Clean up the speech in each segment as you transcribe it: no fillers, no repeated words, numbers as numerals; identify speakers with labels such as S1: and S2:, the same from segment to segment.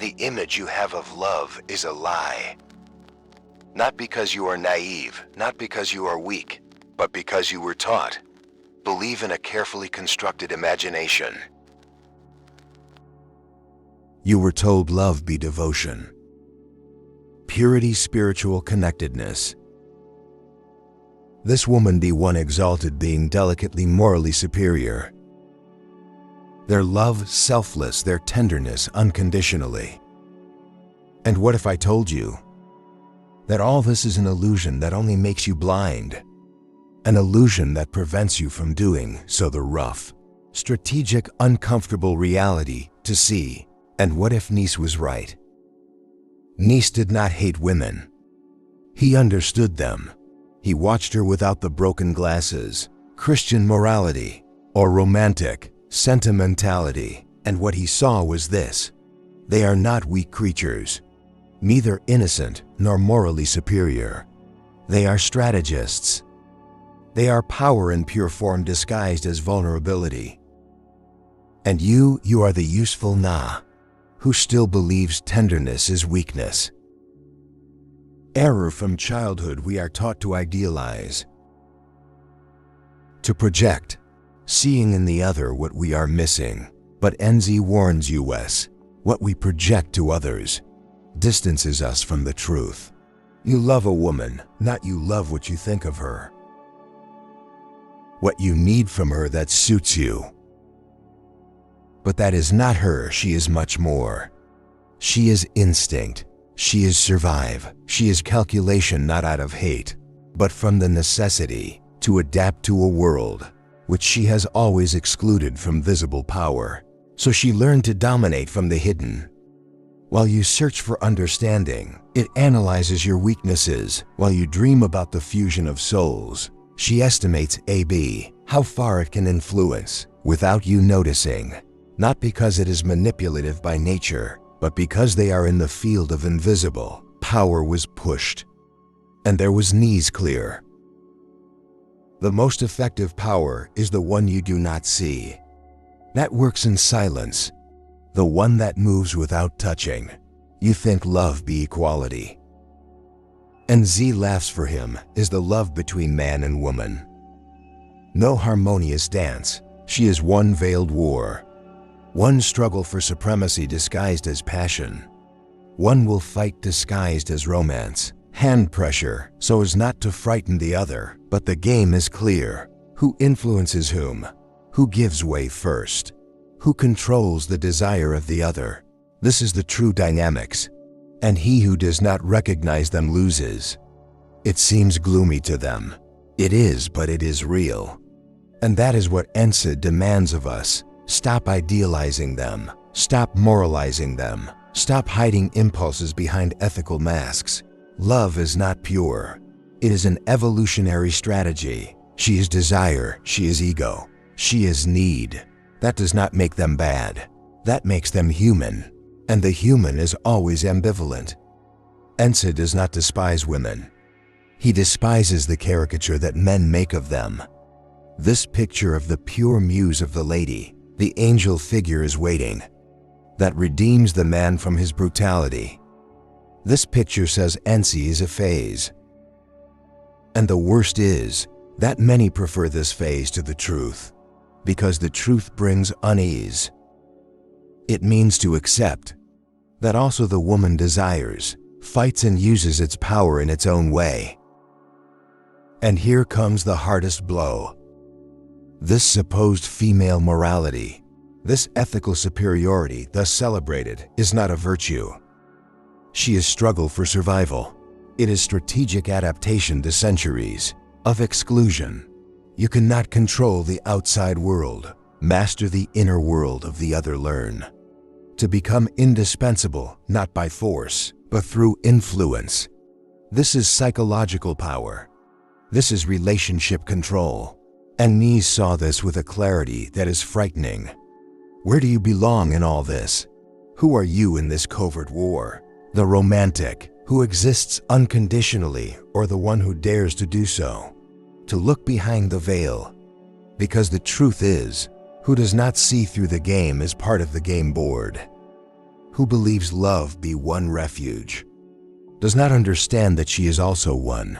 S1: the image you have of love is a lie. Not because you are naive, not because you are weak, but because you were taught. Believe in a carefully constructed imagination. You were told love be devotion, purity, spiritual connectedness. This woman be one exalted being, delicately morally superior. Their love selfless, their tenderness unconditionally. And what if I told you that all this is an illusion that only makes you blind? An illusion that prevents you from doing so the rough, strategic, uncomfortable reality to see. And what if Nietzsche was right? Nietzsche did not hate women. He understood them. He watched her without the broken glasses, Christian morality, or romantic sentimentality, and what he saw was this: they are not weak creatures, neither innocent nor morally superior. They are strategists. They are power in pure form disguised as vulnerability. And you are the useful Na, who still believes tenderness is weakness. Error. From childhood we are taught to idealize, to project, seeing in the other what we are missing. But NZ warns us, what we project to others distances us from the truth. You love a woman, not you love what you think of her, what you need from her that suits you. But that is not her. She is much more. She is instinct. She is survive. She is calculation, not out of hate, but from the necessity to adapt to a world which she has always excluded from visible power. So she learned to dominate from the hidden. While you search for understanding, it analyzes your weaknesses. While you dream about the fusion of souls, she estimates how far it can influence without you noticing. Not because it is manipulative by nature, but because they are in the field of invisible. Power was pushed, and there was knees clear. The most effective power is the one you do not see. That works in silence, the one that moves without touching. You think love be equality. And Z laughs. For him is the love between man and woman. No harmonious dance. She is one veiled war. One struggle for supremacy disguised as passion. One will fight disguised as romance. Hand pressure so as not to frighten the other. But the game is clear. Who influences whom? Who gives way first? Who controls the desire of the other? This is the true dynamics. And he who does not recognize them loses. It seems gloomy to them. It is, but it is real. And that is what Ensa demands of us. Stop idealizing them. Stop moralizing them. Stop hiding impulses behind ethical masks. Love is not pure. It is an evolutionary strategy. She is desire. She is ego. She is need. That does not make them bad. That makes them human. And the human is always ambivalent. Ensa does not despise women. He despises the caricature that men make of them. This picture of the pure muse of the lady, the angel figure is waiting, that redeems the man from his brutality. This picture says Ensi is a phase. And the worst is that many prefer this phase to the truth, because the truth brings unease. It means to accept that also the woman desires, fights and uses its power in its own way. And here comes the hardest blow. This supposed female morality, this ethical superiority thus celebrated, is not a virtue. She is struggle for survival. It is strategic adaptation to centuries of exclusion. You cannot control the outside world. Master the inner world of the other. Learn to become indispensable, not by force, but through influence. This is psychological power. This is relationship control. And Nies saw this with a clarity that is frightening. Where do you belong in all this? Who are you in this covert war? The romantic, who exists unconditionally, or the one who dares to do so? To look behind the veil. Because the truth is, who does not see through the game is part of the game board. who believes love be one refuge, does not understand that she is also one.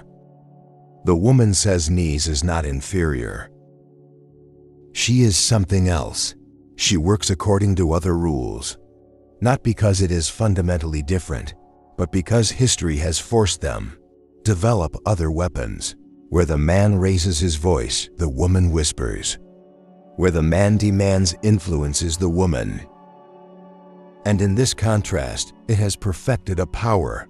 S1: The woman says Nietzsche is not inferior. She is something else. She works according to other rules, not because it is fundamentally different, but because history has forced them to develop other weapons. Where the man raises his voice, the woman whispers. Where the man demands influences the woman. And in this contrast, it has perfected a power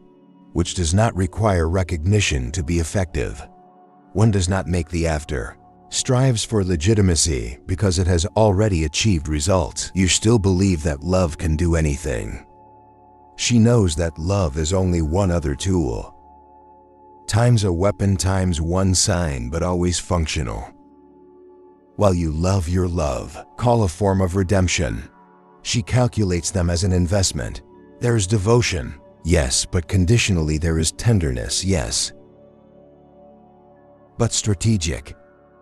S1: which does not require recognition to be effective. One does not make the after, strives for legitimacy because it has already achieved results. You still believe that love can do anything. She knows that love is only one other tool. Times a weapon, times one sign, but always functional. While you love your love, call a form of redemption. She calculates them as an investment. There is devotion, yes, but conditionally there is tenderness, yes. But strategic,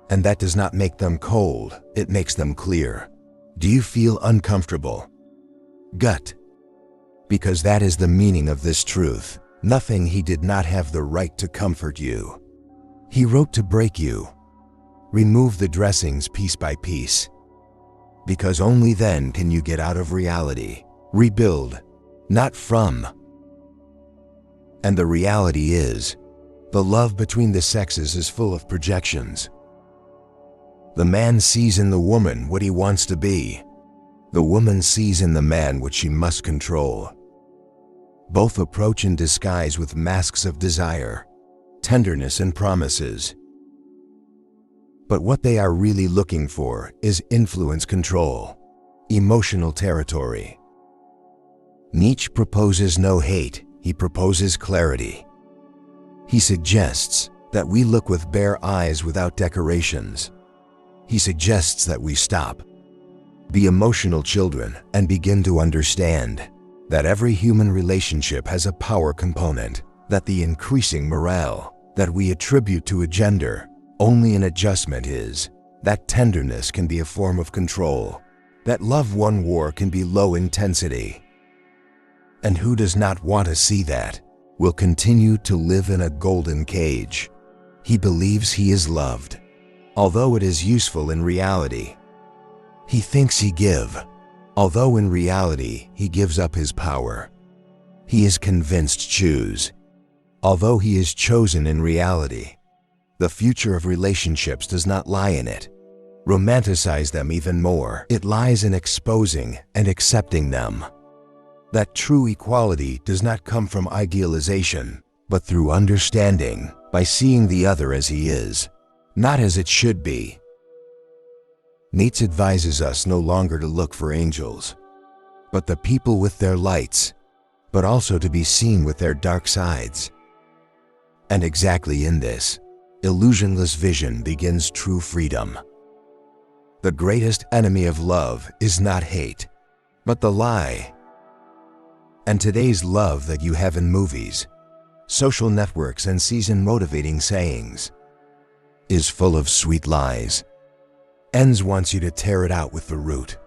S1: and that does not make them cold, it makes them clear. Do you feel uncomfortable? Gut. Because that is the meaning of this truth. Nothing he did not have the right to comfort you. He wrote to break you. Remove the dressings piece by piece. Because only then can you get out of reality. Rebuild, not from. And the reality is, the love between the sexes is full of projections. The man sees in the woman what he wants to be. The woman sees in the man what she must control. Both approach in disguise with masks of desire, tenderness and promises. But what they are really looking for is influence control, emotional territory. Nietzsche proposes no hate, he proposes clarity. He suggests that we look with bare eyes without decorations. He suggests that we stop, be emotional children, and begin to understand that every human relationship has a power component, that the increasing morale that we attribute to a gender only an adjustment is, that tenderness can be a form of control, that love won war can be low intensity. And who does not want to see that will continue to live in a golden cage. He believes he is loved, although it is useful in reality. He thinks he give, although in reality he gives up his power. He is convinced choose, although he is chosen in reality. The future of relationships does not lie in it. Romanticize them even more. It lies in exposing and accepting them. That true equality does not come from idealization, but through understanding, by seeing the other as he is, not as it should be. Nietzsche advises us no longer to look for angels, but the people with their lights, but also to be seen with their dark sides. And exactly in this illusionless vision begins true freedom. The greatest enemy of love is not hate, but the lie. And today's love that you have in movies, social networks, and season-motivating sayings is full of sweet lies. Enns wants you to tear it out with the root.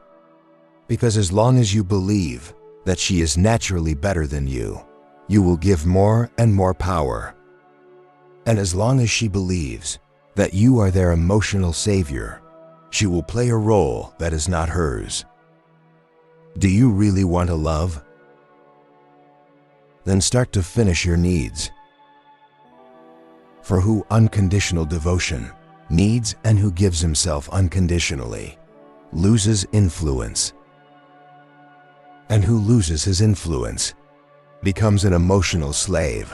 S1: Because as long as you believe that she is naturally better than you will give more and more power. And as long as she believes that you are their emotional savior, she will play a role that is not hers. Do you really want to love? Then start to finish your needs. For who unconditional devotion needs and who gives himself unconditionally loses influence. And who loses his influence becomes an emotional slave.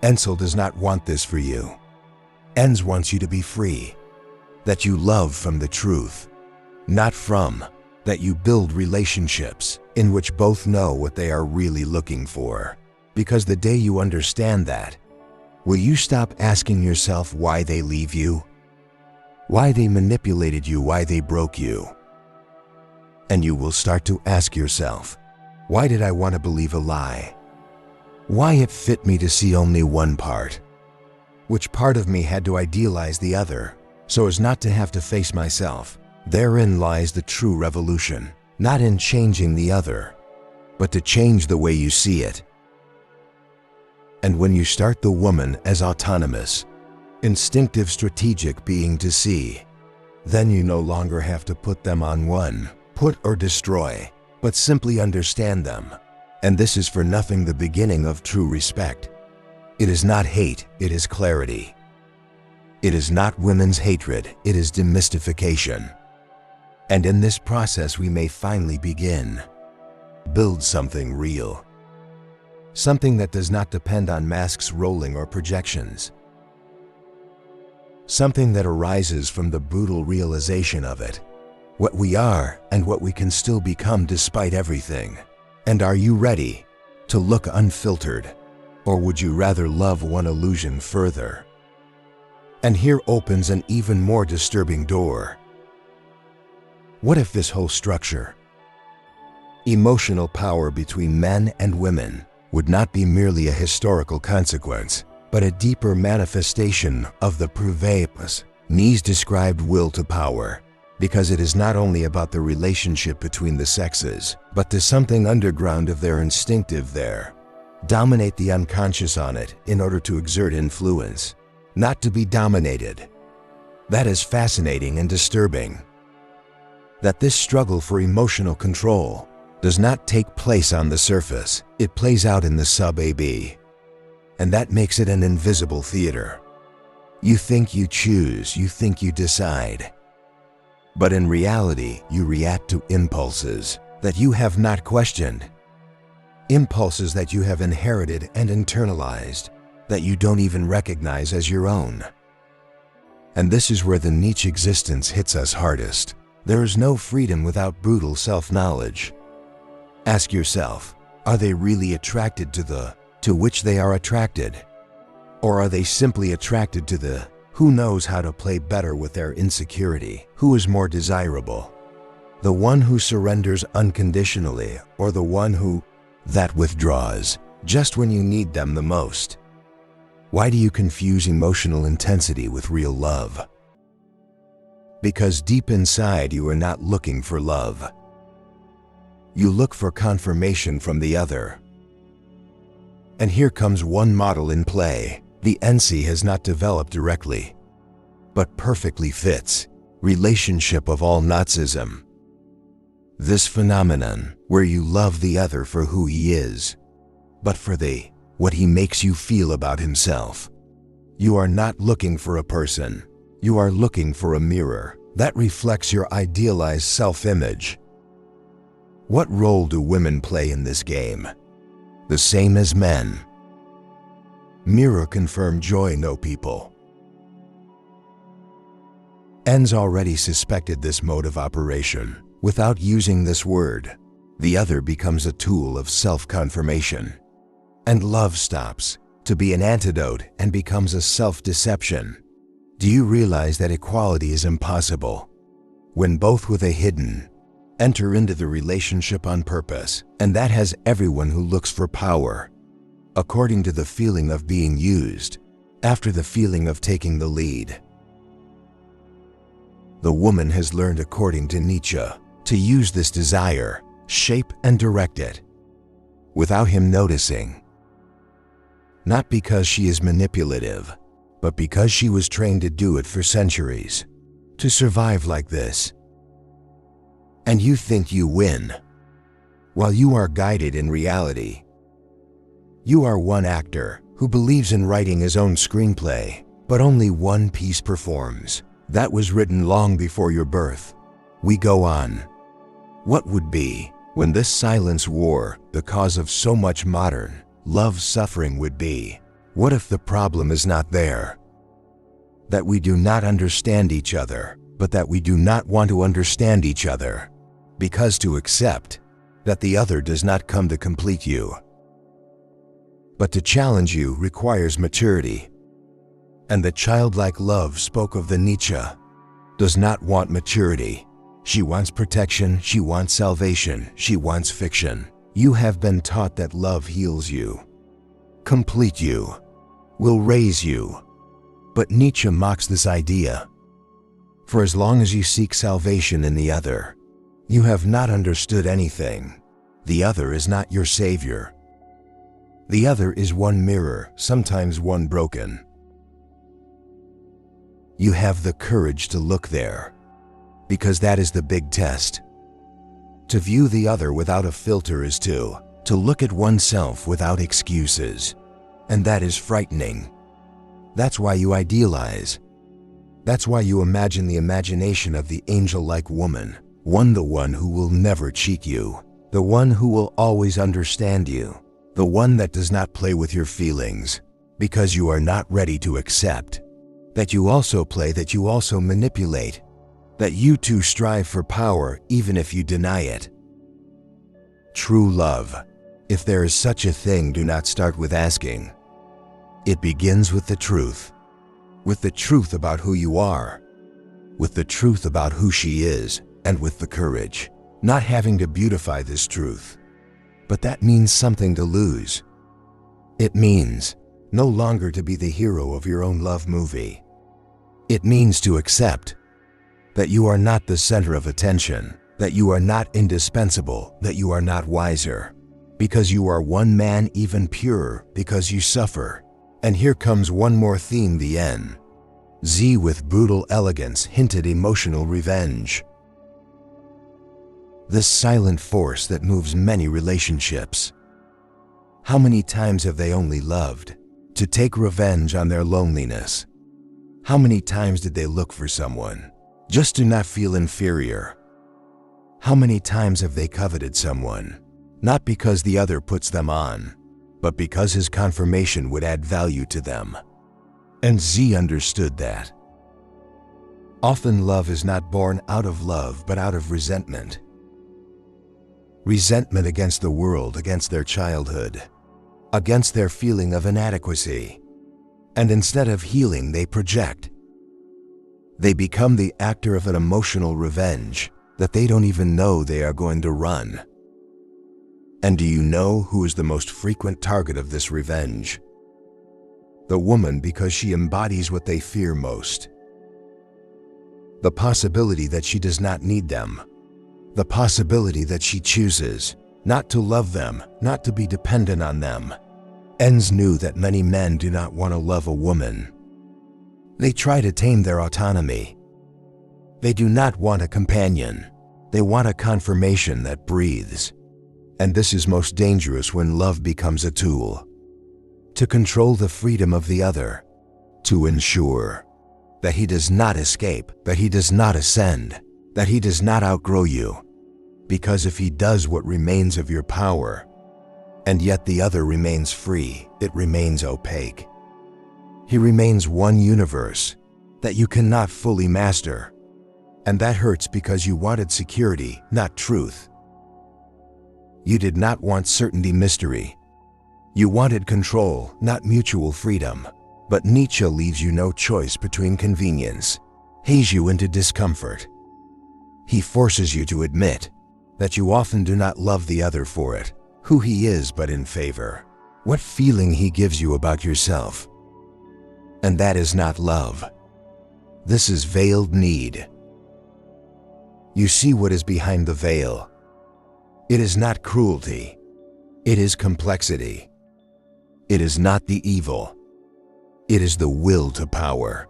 S1: Ensel does not want this for you. Enns wants you to be free, that you love from the truth, not from, that you build relationships in which both know what they are really looking for. Because the day you understand that, will you stop asking yourself why they leave you? Why they manipulated you, why they broke you? And you will start to ask yourself, why did I want to believe a lie? Why it fit me to see only one part? Which part of me had to idealize the other, so as not to have to face myself? Therein lies the true revolution, not in changing the other, but to change the way you see it. And when you start the woman as autonomous, instinctive, strategic being to see, then you no longer have to put them on one, put or destroy, but simply understand them. And this is for nothing the beginning of true respect. It is not hate, it is clarity. It is not women's hatred, it is demystification. And in this process we may finally begin. Build something real. Something that does not depend on masks rolling or projections. Something that arises from the brutal realization of it. What we are and what we can still become despite everything. And are you ready to look unfiltered? Or would you rather love one illusion further? And here opens an even more disturbing door. What if this whole structure, emotional power between men and women, would not be merely a historical consequence, but a deeper manifestation of the provocative, Nietzsche described will to power, because it is not only about the relationship between the sexes, but to something underground of their instinctive there. Dominate the unconscious on it in order to exert influence, not to be dominated. That is fascinating and disturbing. That this struggle for emotional control does not take place on the surface, it plays out in the sub-AB. And that makes it an invisible theater. You think you choose, you think you decide. But in reality, you react to impulses that you have not questioned. Impulses that you have inherited and internalized, that you don't even recognize as your own. And this is where the Nietzsche existence hits us hardest. There is no freedom without brutal self-knowledge. Ask yourself, are they really attracted to which they are attracted? Or are they simply attracted to the who knows how to play better with their insecurity? Who is more desirable? The one who surrenders unconditionally, or the one that withdraws just when you need them the most? Why do you confuse emotional intensity with real love? Because deep inside you are not looking for love. You look for confirmation from the other. And here comes one model in play. The NC has not developed directly, but perfectly fits relationship of all Nazism. This phenomenon where you love the other for who he is, but for what he makes you feel about himself. You are not looking for a person. You are looking for a mirror that reflects your idealized self-image. What role do women play in this game? The same as men. Mirror confirm joy, no people. Enns already suspected this mode of operation. Without using this word, the other becomes a tool of self-confirmation. And love stops to be an antidote and becomes a self-deception. Do you realize that equality is impossible when both with a hidden enter into the relationship on purpose, and that has everyone who looks for power, according to the feeling of being used, after the feeling of taking the lead. The woman has learned, according to Nietzsche, to use this desire, shape and direct it, without him noticing. Not because she is manipulative, but because she was trained to do it for centuries, to survive like this. And you think you win, while you are guided in reality. You are one actor who believes in writing his own screenplay, but only one piece performs. That was written long before your birth. We go on. What would be, when this silence war, the cause of so much modern love suffering would be? What if the problem is not there? That we do not understand each other, but that we do not want to understand each other. Because to accept that the other does not come to complete you, but to challenge you requires maturity. And the childlike love spoke of the Nietzsche does not want maturity. She wants protection, she wants salvation, she wants fiction. You have been taught that love heals you, complete you, will raise you. But Nietzsche mocks this idea. For as long as you seek salvation in the other, you have not understood anything. The other is not your savior. The other is one mirror, sometimes one broken. You have the courage to look there, because that is the big test. To view the other without a filter is to look at oneself without excuses. And that is frightening. That's why you idealize. That's why you imagine the imagination of the angel-like woman, the one who will never cheat you, the one who will always understand you, the one that does not play with your feelings, because you are not ready to accept that you also play, that you also manipulate, that you too strive for power even if you deny it. True love, if there is such a thing, do not start with asking. It begins with the truth about who you are, with the truth about who she is, and with the courage, not having to beautify this truth. But that means something to lose. It means no longer to be the hero of your own love movie. It means to accept that you are not the center of attention, that you are not indispensable, that you are not wiser, because you are one man, even purer, because you suffer. And here comes one more theme, the N. Z with brutal elegance, hinted emotional revenge. This silent force that moves many relationships. How many times have they only loved to take revenge on their loneliness? How many times did they look for someone just to not feel inferior? How many times have they coveted someone, not because the other puts them on, but because his confirmation would add value to them? And Z understood that. Often love is not born out of love, but out of resentment. Resentment against the world, against their childhood, against their feeling of inadequacy. And instead of healing, they project. They become the actor of an emotional revenge that they don't even know they are going to run. And do you know who is the most frequent target of this revenge? The woman, because she embodies what they fear most. The possibility that she does not need them. The possibility that she chooses not to love them, not to be dependent on them. Enns knew that many men do not want to love a woman. They try to tame their autonomy. They do not want a companion. They want a confirmation that breathes. And this is most dangerous when love becomes a tool to control the freedom of the other, to ensure that he does not escape, that he does not ascend, that he does not outgrow you. Because if he does, what remains of your power, and yet the other remains free, it remains opaque. He remains one universe that you cannot fully master. And that hurts because you wanted security, not truth. You did not want certainty, mystery. You wanted control, not mutual freedom. But Nietzsche leaves you no choice between convenience, haze you into discomfort. He forces you to admit that you often do not love the other for it, who he is, but in favor, what feeling he gives you about yourself. And that is not love. This is veiled need. You see what is behind the veil. It is not cruelty. It is complexity. It is not the evil. It is the will to power.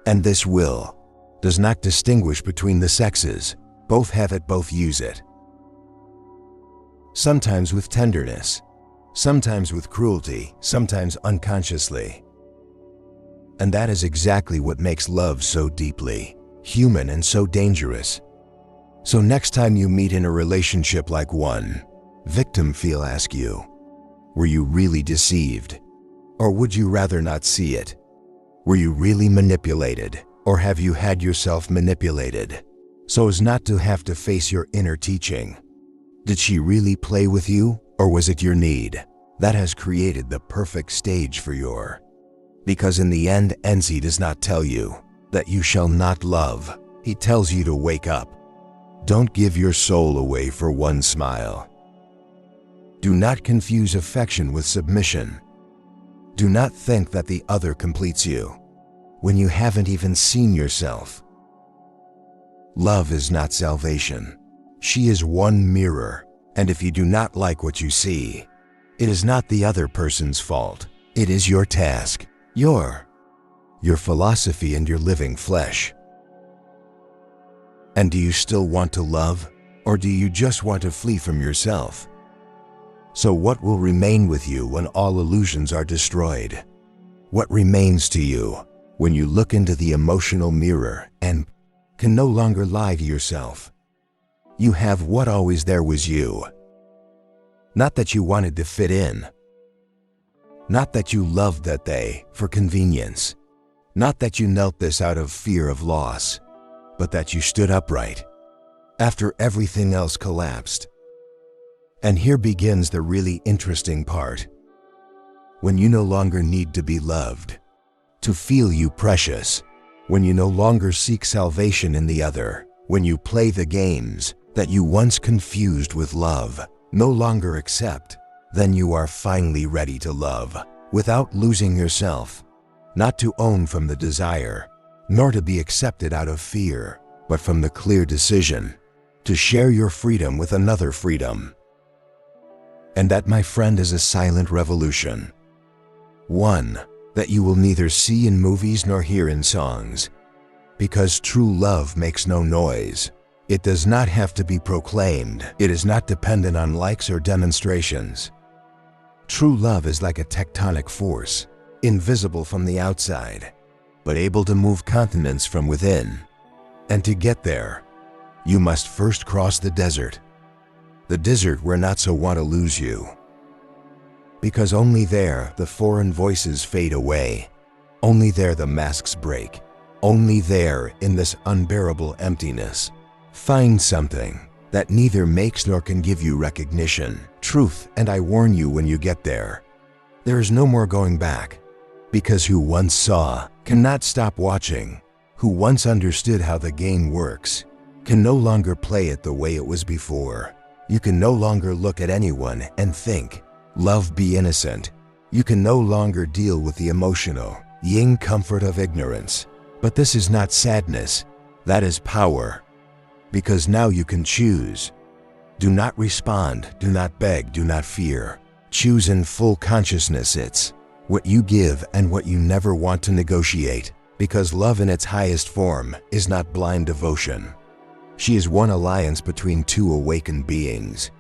S1: And this will does not distinguish between the sexes. Both have it, both use it. Sometimes with tenderness, sometimes with cruelty, sometimes unconsciously. And that is exactly what makes love so deeply human and so dangerous. So next time you meet in a relationship like one, victim feel, ask you, were you really deceived? Or would you rather not see it? Were you really manipulated? Or have you had yourself manipulated so as not to have to face your inner teaching? Did she really play with you, or was it your need that has created the perfect stage for your? Because in the end, Enzi does not tell you that you shall not love. He tells you to wake up. Don't give your soul away for one smile. Do not confuse affection with submission. Do not think that the other completes you when you haven't even seen yourself. Love is not salvation. She is one mirror, And if you do not like what you see, it is not the other person's fault. It is your task, your philosophy and your living flesh. And do you still want to love, or do you just want to flee from yourself? So what will remain with you when all illusions are destroyed? What remains to you when you look into the emotional mirror and can no longer lie to yourself? You have what always there was you. Not that you wanted to fit in. Not that you loved that day for convenience. Not that you knelt this out of fear of loss, but that you stood upright after everything else collapsed. And here begins the really interesting part. When you no longer need to be loved, to feel you precious, when you no longer seek salvation in the other, when you play the games that you once confused with love, no longer accept, then you are finally ready to love without losing yourself, not to own from the desire, nor to be accepted out of fear, but from the clear decision to share your freedom with another freedom. And that, my friend, is a silent revolution. One that you will neither see in movies nor hear in songs, because true love makes no noise. It does not have to be proclaimed. It is not dependent on likes or demonstrations. True love is like a tectonic force, invisible from the outside, but able to move continents from within. And to get there, you must first cross the desert where not so want to lose you. Because only there the foreign voices fade away. Only there the masks break. Only there, in this unbearable emptiness, find something that neither makes nor can give you recognition, truth, and I warn you, when you get there, there is no more going back. Because who once saw cannot stop watching. Who once understood how the game works can no longer play it the way it was before. You can no longer look at anyone and think, love be innocent. You can no longer deal with the emotional, yin comfort of ignorance. But this is not sadness, that is power. Because now you can choose. Do not respond, do not beg, do not fear. Choose in full consciousness. It's what you give and what you never want to negotiate. Because love in its highest form is not blind devotion. She is one alliance between two awakened beings.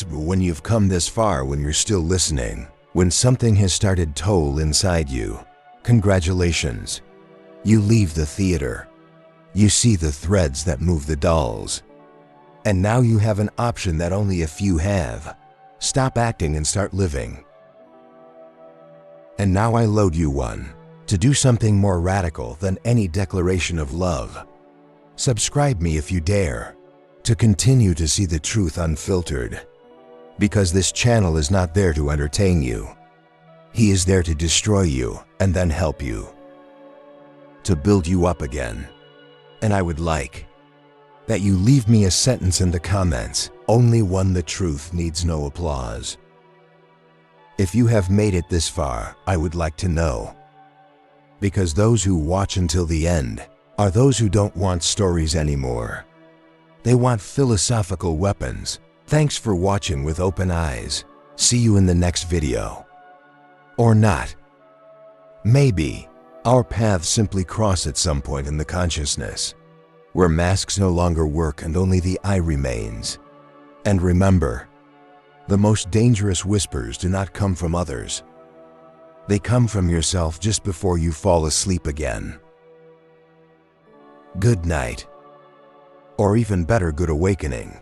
S1: When you've come this far, when you're still listening, when something has started toll inside you, congratulations. You leave the theater. You see the threads that move the dolls. And now you have an option that only a few have. Stop acting and start living. And now I load you one to do something more radical than any declaration of love. Subscribe me if you dare, to continue to see the truth unfiltered. Because this channel is not there to entertain you. He is there to destroy you and then help you. To build you up again. And I would like that you leave me a sentence in the comments, only one: the truth needs no applause. If you have made it this far, I would like to know. Because those who watch until the end are those who don't want stories anymore. They want philosophical weapons. Thanks for watching with open eyes. See you in the next video. Or not. Maybe our paths simply cross at some point in the consciousness, where masks no longer work and only the I remains. And remember, the most dangerous whispers do not come from others. They come from yourself just before you fall asleep again. Good night. Or even better, good awakening.